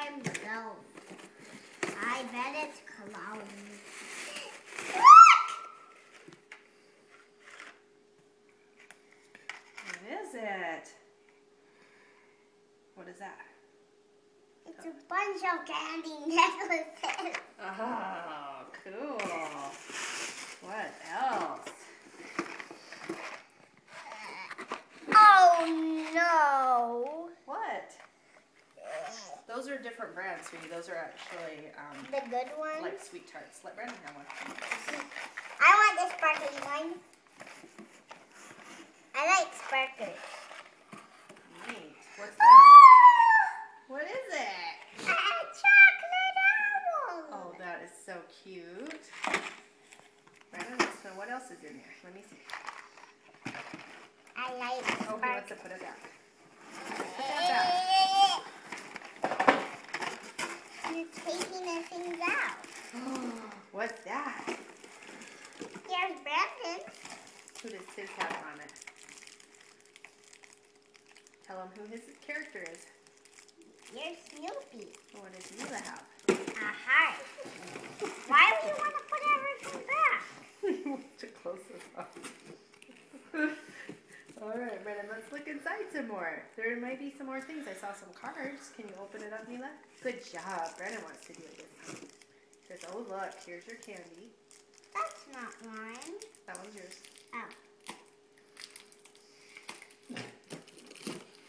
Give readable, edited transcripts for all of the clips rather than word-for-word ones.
time zone. I bet it's cloudy. What is it? What is that? It's a bunch of candy necklaces. Oh, cool. What else? Oh no. What? Those are different brands, sweetie. Those are actually The good one? like sweet tarts. Let Brandon have one. I want the sparkly one. I like sparkles. Neat. What's that? What is it? A chocolate owl. Oh, that is so cute. Brandon, so what else is in there? Let me see. I like Oh, he wants sparkles. to put it back. Put that back. You're taking the things out. What's that? Here's Brandon. Who does his have on it? Tell him who his character is. Here's Snoopy. What does Mila have? A heart. Why would you want to put everything back? To close this up. Alright, Brandon, let's look inside some more. There might be some more things. I saw some cards. Can you open it up, Mila? Good job. Brandon wants to do it this time. He says, oh look, here's your candy. That's not mine. That one's yours. Oh.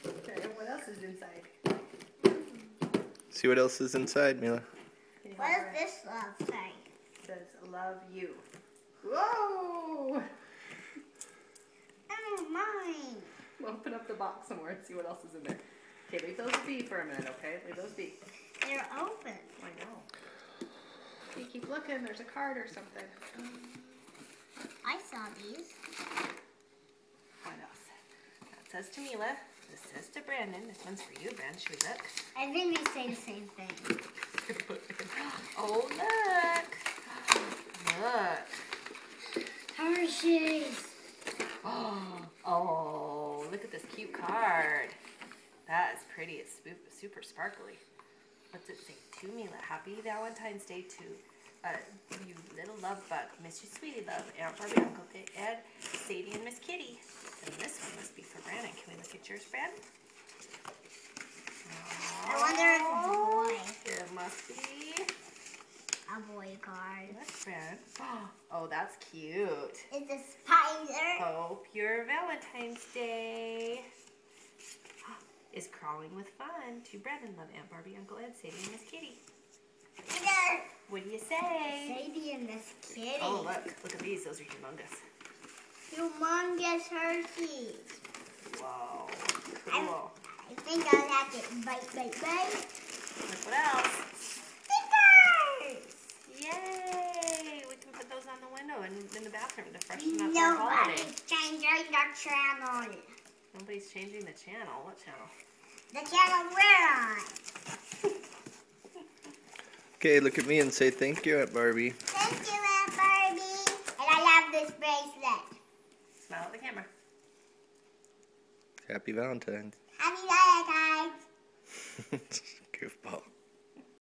Okay, what else is inside? See what else is inside, Mila. Can you What hold does her? this love say? It says, love you. Whoa! Oh, mine. Open up the box some more and see what else is in there. Okay, leave those be for a minute, okay? Leave those be. They're open. I know. You keep looking, there's a card or something. I saw these. What else? That says to Mila. This says to Brandon. This one's for you, Brandon. Should we look? I think they say the same thing. Oh, look. Look. Hershey's. Oh, look at this cute card. That is pretty. It's super sparkly. What's it say? To Mila. Happy Valentine's Day to you little love bug. Miss you, sweetie love. Aunt Barbie, Uncle Ed, Sadie, and Miss Kitty. And this one must be for Brandon. Can we look at yours, Brandon? I wonder if it's a boy. It must be. A boy card. Look, Brandon. Oh, that's cute. It's a spider. Hope your Valentine's Day is crawling with fun. To Brandon, love Aunt Barbie, Uncle Ed, Sadie, and Miss Kitty. Either What do you say? Sadie and Miss Kitty. Oh, look at these. Those are humongous. Humongous Hershey's. Whoa, cool. I think I'll have to bite. Look what else. Stickers! Yay! We can put those on the window and in the bathroom to freshen up our holiday. Nobody's changing the channel. Nobody's changing the channel. What channel? The channel we're on. Okay, look at me and say thank you, Aunt Barbie. Thank you, Aunt Barbie. And I love this bracelet. Smile at the camera. Happy Valentine's. Happy Valentine's. Goofball.